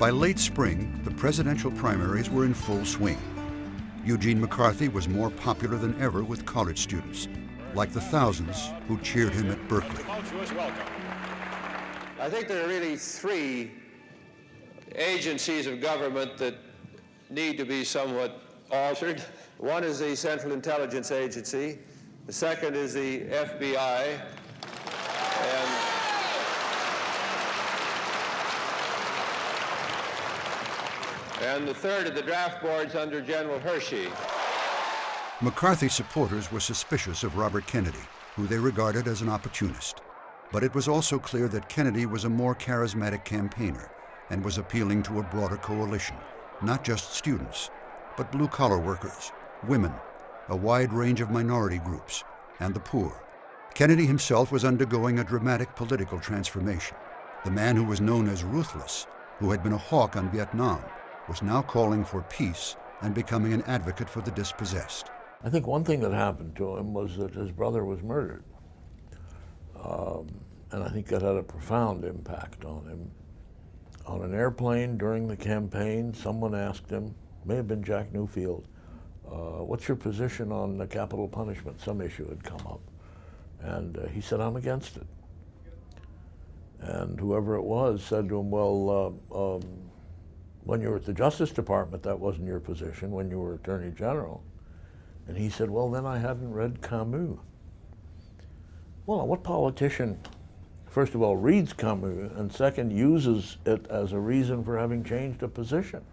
By late spring, the presidential primaries were in full swing. Eugene McCarthy was more popular than ever with college students, like the thousands who cheered him at Berkeley. I think there are really three agencies of government that need to be somewhat altered. One is the Central Intelligence Agency, the second is the FBI, and the third are the draft boards under General Hershey. McCarthy supporters were suspicious of Robert Kennedy, who they regarded as an opportunist. But it was also clear that Kennedy was a more charismatic campaigner and was appealing to a broader coalition, not just students, but blue-collar workers, women, a wide range of minority groups, and the poor. Kennedy himself was undergoing a dramatic political transformation. The man who was known as ruthless, who had been a hawk on Vietnam, was now calling for peace and becoming an advocate for the dispossessed. I think one thing that happened to him was that his brother was murdered. And I think that had a profound impact on him. On an airplane during the campaign, someone asked him, may have been Jack Newfield, what's your position on the capital punishment? Some issue had come up. And he said, I'm against it. And whoever it was said to him, well, when you were at the Justice Department, that wasn't your position, when you were Attorney General. And he said, well, then I hadn't read Camus. Well, what politician, first of all, reads Camus, and second, uses it as a reason for having changed a position?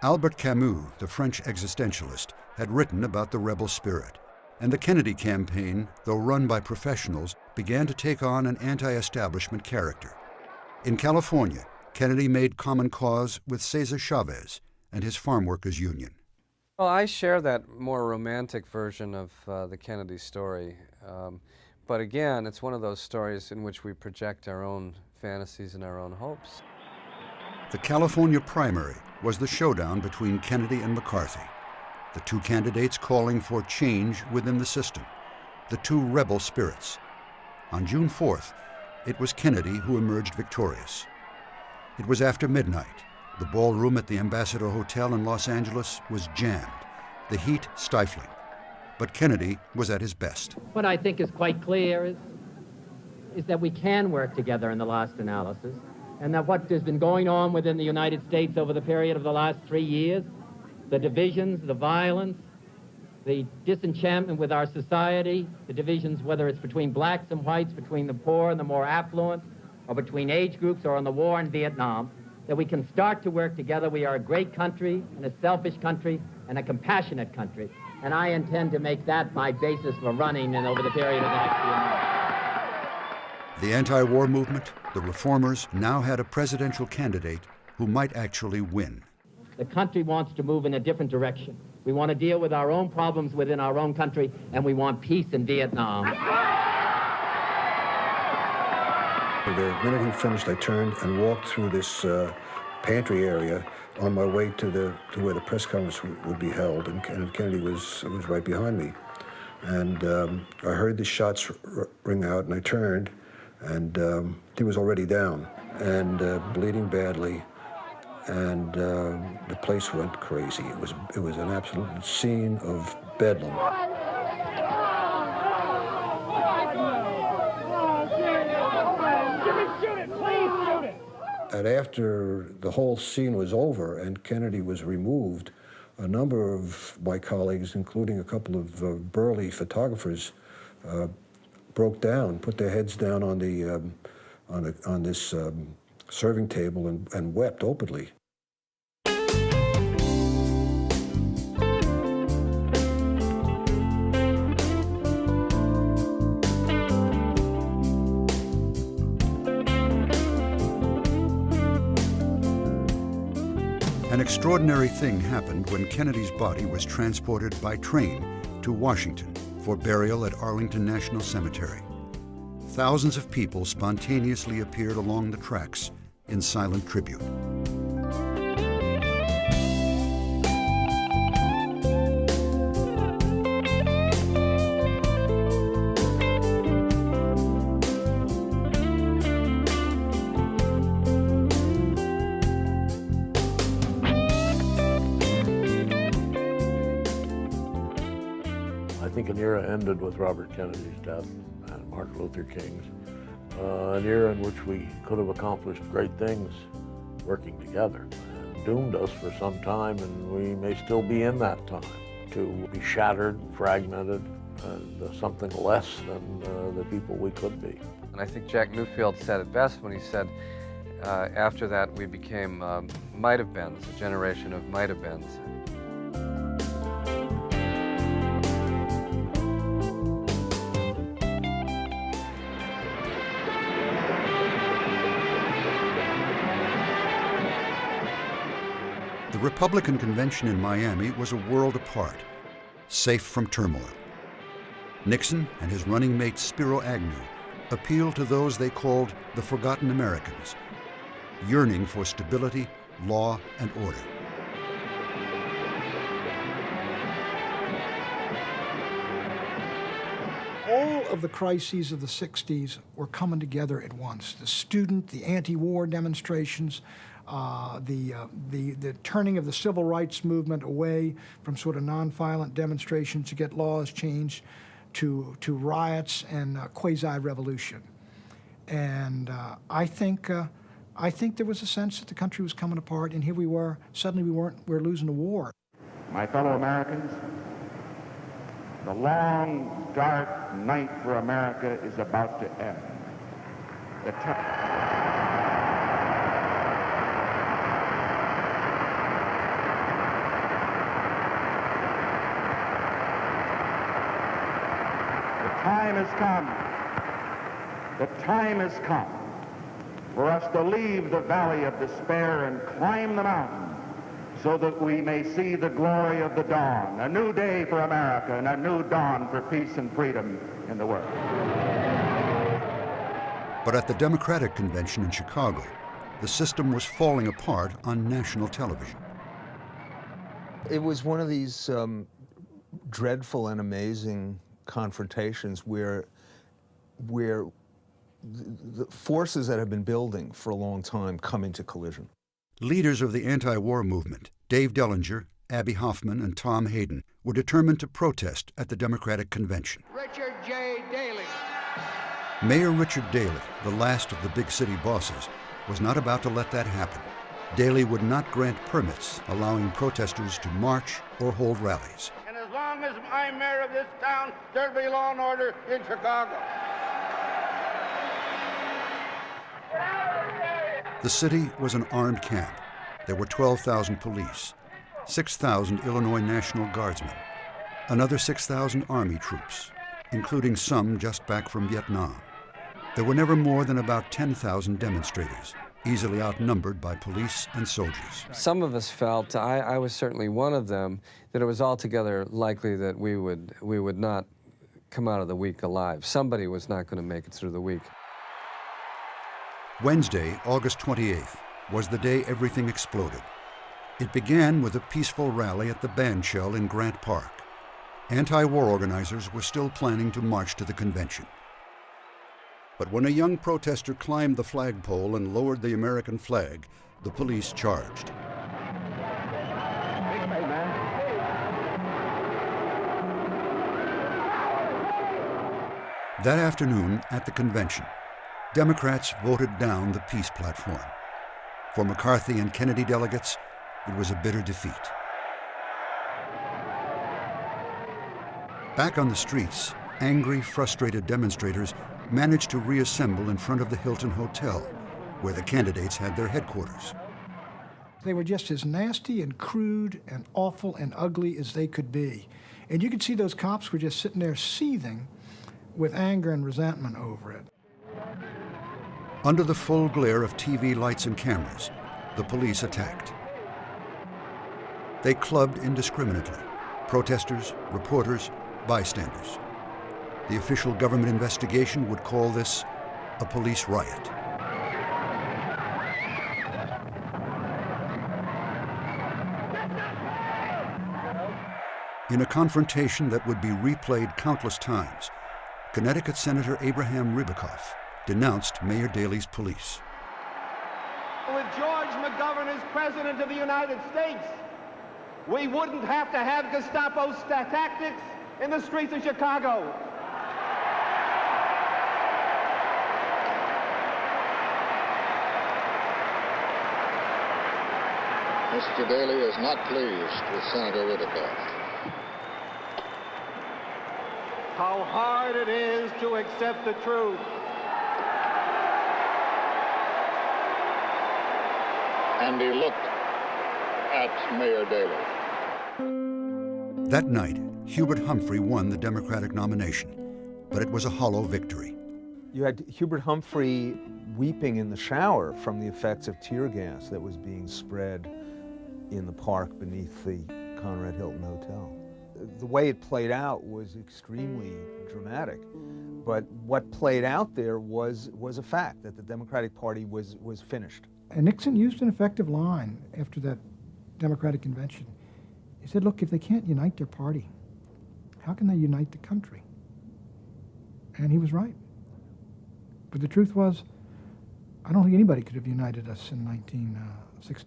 Albert Camus, the French existentialist, had written about the rebel spirit. And the Kennedy campaign, though run by professionals, began to take on an anti-establishment character. In California, Kennedy made common cause with Cesar Chavez and his farm workers' union. Well, I share that more romantic version of the Kennedy story. But again, it's one of those stories in which we project our own fantasies and our own hopes. The California primary was the showdown between Kennedy and McCarthy, the two candidates calling for change within the system, the two rebel spirits. On June 4th, it was Kennedy who emerged victorious. It was after midnight. The ballroom at the Ambassador Hotel in Los Angeles was jammed, the heat stifling. But Kennedy was at his best. What I think is quite clear is that we can work together in the last analysis, and that what has been going on within the United States over the period of the last 3 years, the divisions, the violence, the disenchantment with our society, the divisions, whether it's between blacks and whites, between the poor and the more affluent, or between age groups, or on the war in Vietnam, that we can start to work together. We are a great country, and a selfish country, and a compassionate country. And I intend to make that my basis for running and over the period of the next few months. The anti-war movement, the reformers, now had a presidential candidate who might actually win. The country wants to move in a different direction. We want to deal with our own problems within our own country, and we want peace in Vietnam. The minute he finished, I turned and walked through this pantry area on my way to where the press conference would be held, and Kennedy was right behind me. And I heard the shots ring out, and I turned, and he was already down and bleeding badly, and the place went crazy. It was an absolute scene of bedlam. And after the whole scene was over and Kennedy was removed, a number of my colleagues, including a couple of burly photographers, broke down, put their heads down on this serving table and wept openly. An extraordinary thing happened when Kennedy's body was transported by train to Washington for burial at Arlington National Cemetery. Thousands of people spontaneously appeared along the tracks in silent tribute. think an era ended with Robert Kennedy's death and Martin Luther King's. An era in which we could have accomplished great things working together, and doomed us for some time, and we may still be in that time, to be shattered, fragmented, and something less than the people we could be. And I think Jack Newfield said it best when he said, after that we became might-have-beens, a generation of might-have-beens. The Republican convention in Miami was a world apart, safe from turmoil. Nixon and his running mate Spiro Agnew appealed to those they called the forgotten Americans, yearning for stability, law, and order. All of the crises of the 60s were coming together at once. The student, the anti-war demonstrations, the turning of the civil rights movement away from sort of nonviolent demonstrations to get laws changed to riots and quasi-revolution. And I think there was a sense that the country was coming apart, and here we were, suddenly we were losing the war. My fellow Americans, the long, dark night for America is about to end. The time has come for us to leave the valley of despair and climb the mountain so that we may see the glory of the dawn, a new day for America and a new dawn for peace and freedom in the world. But at the Democratic Convention in Chicago, the system was falling apart on national television. It was one of these dreadful and amazing confrontations where the forces that have been building for a long time come into collision. Leaders of the anti-war movement, Dave Dellinger, Abby Hoffman, and Tom Hayden, were determined to protest at the Democratic Convention. Richard J. Daley. Mayor Richard Daley, the last of the big city bosses, was not about to let that happen. Daley would not grant permits allowing protesters to march or hold rallies. And as long as I'm mayor of this town, there'll be law and order in Chicago. The city was an armed camp. There were 12,000 police, 6,000 Illinois National Guardsmen, another 6,000 Army troops, including some just back from Vietnam. There were never more than about 10,000 demonstrators, easily outnumbered by police and soldiers. Some of us felt, I was certainly one of them, that it was altogether likely that we would not come out of the week alive. Somebody was not going to make it through the week. Wednesday, August 28th, was the day everything exploded. It began with a peaceful rally at the band shell in Grant Park. Anti-war organizers were still planning to march to the convention. But when a young protester climbed the flagpole and lowered the American flag, the police charged. That afternoon at the convention, Democrats voted down the peace platform. For McCarthy and Kennedy delegates, it was a bitter defeat. Back on the streets, angry, frustrated demonstrators managed to reassemble in front of the Hilton Hotel, where the candidates had their headquarters. They were just as nasty and crude and awful and ugly as they could be. And you could see those cops were just sitting there seething with anger and resentment over it. Under the full glare of TV lights and cameras, the police attacked. They clubbed indiscriminately, protesters, reporters, bystanders. The official government investigation would call this a police riot. In a confrontation that would be replayed countless times, Connecticut Senator Abraham Ribicoff denounced Mayor Daley's police. With George McGovern as President of the United States, we wouldn't have to have Gestapo tactics. in the streets of Chicago. Mr. Daley is not pleased with Senator Whitaker. How hard it is to accept the truth. And he looked at Mayor Daley. That night, Hubert Humphrey won the Democratic nomination, but it was a hollow victory. You had Hubert Humphrey weeping in the shower from the effects of tear gas that was being spread in the park beneath the Conrad Hilton Hotel. The way it played out was extremely dramatic, but what played out there was a fact that the Democratic Party was finished. And Nixon used an effective line after that Democratic convention. He said, look, if they can't unite their party, how can they unite the country? And he was right. But the truth was, I don't think anybody could have united us in 1960.